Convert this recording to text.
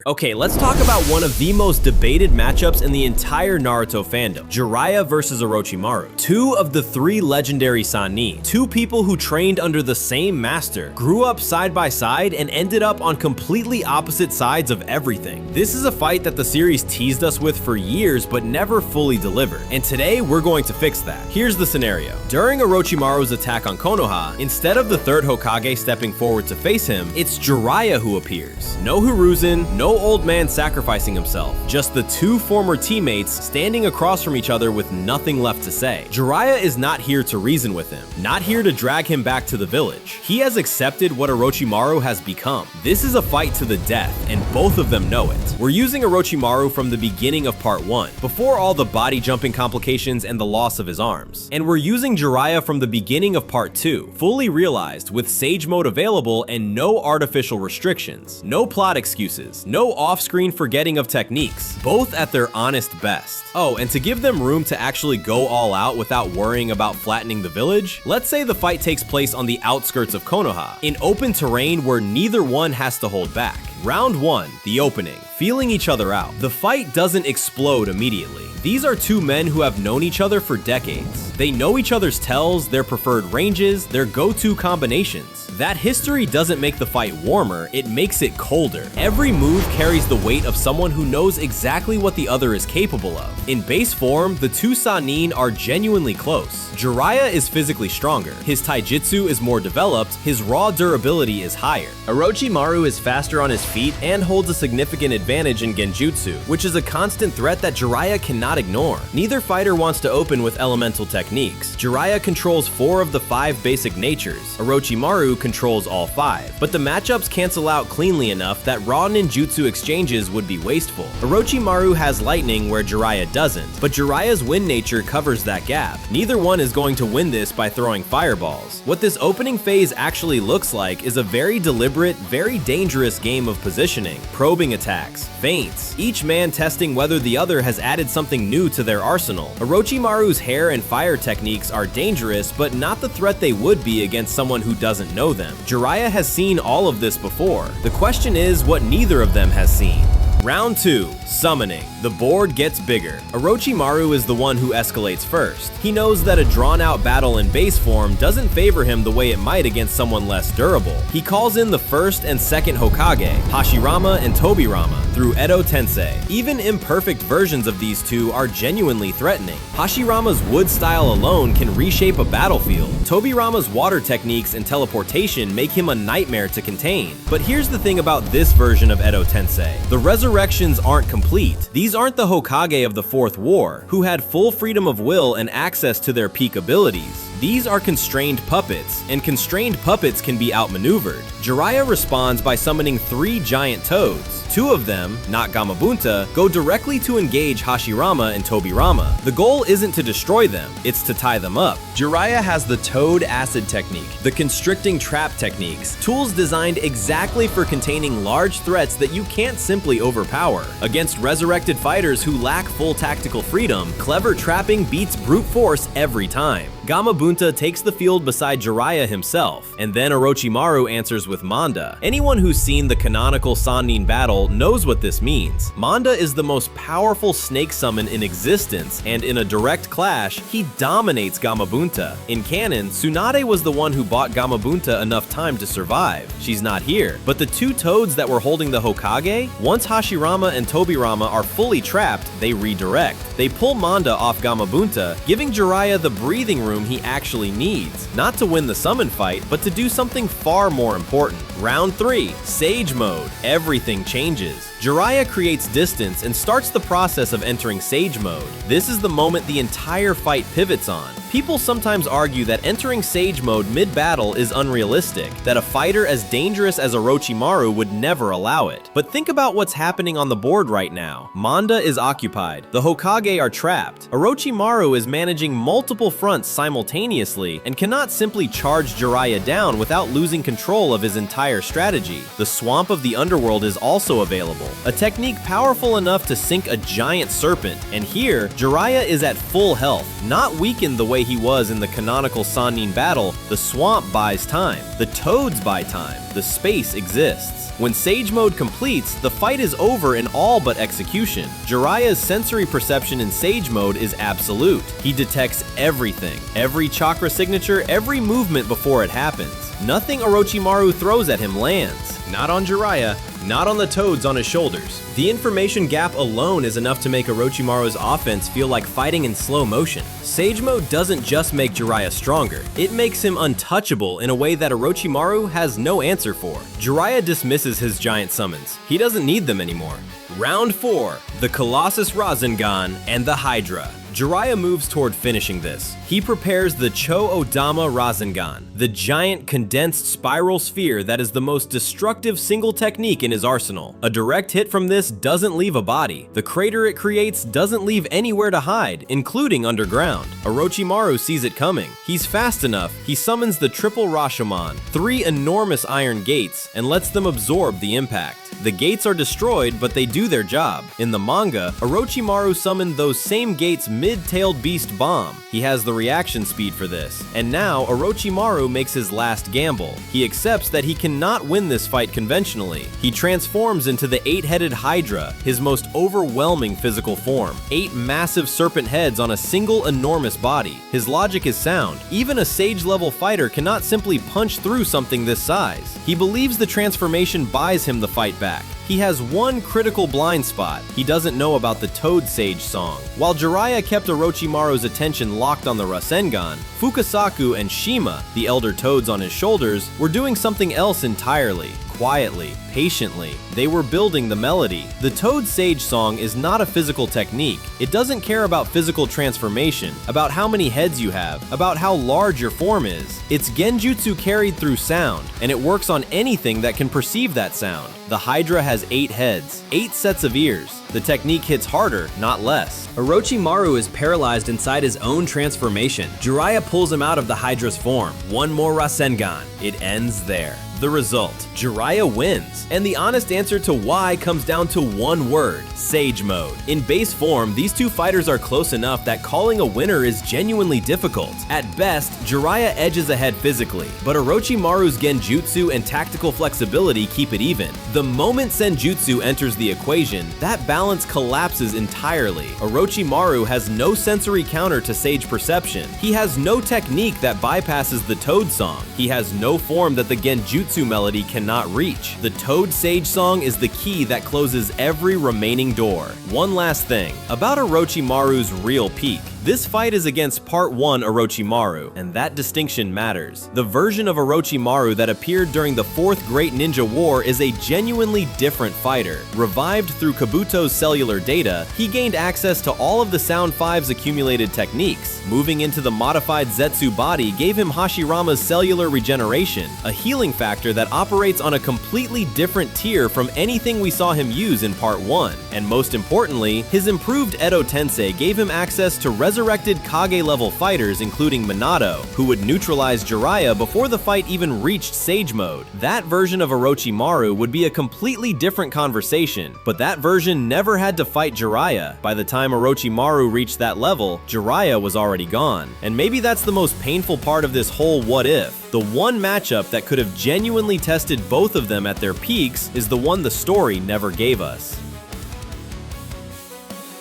Okay, let's talk about one of the most debated matchups in the entire Naruto fandom, Jiraiya versus Orochimaru. Two of the three legendary Sannin, two people who trained under the same master, grew up side by side and ended up on completely opposite sides of everything. This is a fight that the series teased us with for years but never fully delivered, and today we're going to fix that. Here's the scenario. During Orochimaru's attack on Konoha, instead of the third Hokage stepping forward to face him, it's Jiraiya who appears. No Hiruzen, no old man sacrificing himself, just the two former teammates standing across from each other with nothing left to say. Jiraiya is not here to reason with him, not here to drag him back to the village. He has accepted what Orochimaru has become. This is a fight to the death, and both of them know it. We're using Orochimaru from the beginning of part 1, before all the body jumping complications and the loss of his arms. And we're using Jiraiya from the beginning of part 2, fully realized, with Sage Mode available and no artificial restrictions, no plot excuses, no off-screen forgetting of techniques, both at their honest best. Oh, and to give them room to actually go all out without worrying about flattening the village, let's say the fight takes place on the outskirts of Konoha, in open terrain where neither one has to hold back. Round 1, the opening, feeling each other out. The fight doesn't explode immediately. These are two men who have known each other for decades. They know each other's tells, their preferred ranges, their go-to combinations. That history doesn't make the fight warmer, it makes it colder. Every move carries the weight of someone who knows exactly what the other is capable of. In base form, the two Sannin are genuinely close. Jiraiya is physically stronger, his taijutsu is more developed, his raw durability is higher. Orochimaru is faster on his feet and holds a significant advantage in genjutsu, which is a constant threat that Jiraiya cannot ignore. Neither fighter wants to open with elemental techniques. Jiraiya controls 4 of the 5 basic natures. Orochimaru controls all 5, but the matchups cancel out cleanly enough that raw ninjutsu exchanges would be wasteful. Orochimaru has lightning where Jiraiya doesn't, but Jiraiya's wind nature covers that gap. Neither one is going to win this by throwing fireballs. What this opening phase actually looks like is a very deliberate, very dangerous game of positioning, probing attacks, feints, each man testing whether the other has added something new to their arsenal. Orochimaru's hair and fire techniques are dangerous, but not the threat they would be against someone who doesn't know them. Jiraiya has seen all of this before. The question is what neither of them has seen. Round 2, Summoning. The board gets bigger. Orochimaru is the one who escalates first. He knows that a drawn-out battle in base form doesn't favor him the way it might against someone less durable. He calls in the first and second Hokage, Hashirama and Tobirama, through Edo Tensei. Even imperfect versions of these two are genuinely threatening. Hashirama's wood style alone can reshape a battlefield. Tobirama's water techniques and teleportation make him a nightmare to contain. But here's the thing about this version of Edo Tensei. The resurrections aren't complete. These aren't the Hokage of the Fourth War, who had full freedom of will and access to their peak abilities. These are constrained puppets, and constrained puppets can be outmaneuvered. Jiraiya responds by summoning 3 giant toads. 2 of them, not Gamabunta, go directly to engage Hashirama and Tobirama. The goal isn't to destroy them, it's to tie them up. Jiraiya has the Toad Acid technique, the Constricting Trap techniques, tools designed exactly for containing large threats that you can't simply overpower. Against resurrected fighters who lack full tactical freedom, clever trapping beats brute force every time. Gamabunta takes the field beside Jiraiya himself, and then Orochimaru answers with Manda. Anyone who's seen the canonical Sannin battle knows what this means. Manda is the most powerful snake summon in existence, and in a direct clash, he dominates Gamabunta. In canon, Tsunade was the one who bought Gamabunta enough time to survive. She's not here, but the 2 toads that were holding the Hokage, once Hashirama and Tobirama are fully trapped, they redirect. They pull Manda off Gamabunta, giving Jiraiya the breathing room he actually needs, not to win the summon fight, but to do something far more important. Round 3, Sage Mode. Everything changes. Jiraiya creates distance and starts the process of entering Sage Mode. This is the moment the entire fight pivots on. People sometimes argue that entering Sage Mode mid-battle is unrealistic, that a fighter as dangerous as Orochimaru would never allow it. But think about what's happening on the board right now. Manda is occupied, the Hokage are trapped, Orochimaru is managing multiple fronts simultaneously and cannot simply charge Jiraiya down without losing control of his entire strategy. The Swamp of the Underworld is also available. a technique powerful enough to sink a giant serpent, and here, Jiraiya is at full health, not weakened the way he was in the canonical Sannin battle. The swamp buys time, the toads buy time, the space exists. When Sage Mode completes, the fight is over in all but execution. Jiraiya's sensory perception in Sage Mode is absolute. He detects everything, every chakra signature, every movement before it happens. Nothing Orochimaru throws at him lands. Not on Jiraiya, not on the toads on his shoulders. The information gap alone is enough to make Orochimaru's offense feel like fighting in slow motion. Sage Mode doesn't just make Jiraiya stronger, it makes him untouchable in a way that Orochimaru has no answer for. Jiraiya dismisses his giant summons. He doesn't need them anymore. Round 4, the Colossus Rasengan and the Hydra. Jiraiya moves toward finishing this. He prepares the Cho-Odama Rasengan, the giant condensed spiral sphere that is the most destructive single technique in his arsenal. A direct hit from this doesn't leave a body. The crater it creates doesn't leave anywhere to hide, including underground. Orochimaru sees it coming. He's fast enough, he summons the Triple Rashomon, 3 enormous iron gates, and lets them absorb the impact. The gates are destroyed, but they do their job. In the manga, Orochimaru summoned those same gates mid-tailed beast bomb. He has the reaction speed for this. And now, Orochimaru makes his last gamble. He accepts that he cannot win this fight conventionally. He transforms into the 8-headed Hydra, his most overwhelming physical form. 8 massive serpent heads on a single enormous body. His logic is sound. Even a Sage-level fighter cannot simply punch through something this size. He believes the transformation buys him the fight back. He has one critical blind spot. He doesn't know about the Toad Sage song. While Jiraiya kept Orochimaru's attention locked on the Rasengan, Fukasaku and Shima, the elder toads on his shoulders, were doing something else entirely. Quietly, patiently, they were building the melody. The Toad Sage song is not a physical technique. It doesn't care about physical transformation, about how many heads you have, about how large your form is. It's genjutsu carried through sound, and it works on anything that can perceive that sound. The Hydra has 8 heads, 8 sets of ears. The technique hits harder, not less. Orochimaru is paralyzed inside his own transformation. Jiraiya pulls him out of the Hydra's form. One more Rasengan. It ends there. The result, Jiraiya wins, and the honest answer to why comes down to one word: Sage Mode. In base form, these two fighters are close enough that calling a winner is genuinely difficult. At best, Jiraiya edges ahead physically, but Orochimaru's genjutsu and tactical flexibility keep it even. The moment senjutsu enters the equation, that balance collapses entirely. Orochimaru has no sensory counter to Sage perception. He has no technique that bypasses the Toad song. He has no form that the genjutsu melody cannot reach. The Toad Sage song is the key that closes every remaining door. One last thing, about Orochimaru's real peak. This fight is against Part 1 Orochimaru, and that distinction matters. The version of Orochimaru that appeared during the 4th Great Ninja War is a genuinely different fighter. Revived through Kabuto's cellular data, he gained access to all of the Sound 5's accumulated techniques. Moving into the modified Zetsu body gave him Hashirama's cellular regeneration, a healing factor that operates on a completely different tier from anything we saw him use in Part 1. And most importantly, his improved Edo Tensei gave him access to resurrected Kage-level fighters including Minato, who would neutralize Jiraiya before the fight even reached Sage Mode. That version of Orochimaru would be a completely different conversation, but that version never had to fight Jiraiya. By the time Orochimaru reached that level, Jiraiya was already gone. And maybe that's the most painful part of this whole what if. The one matchup that could have genuinely tested both of them at their peaks is the one the story never gave us.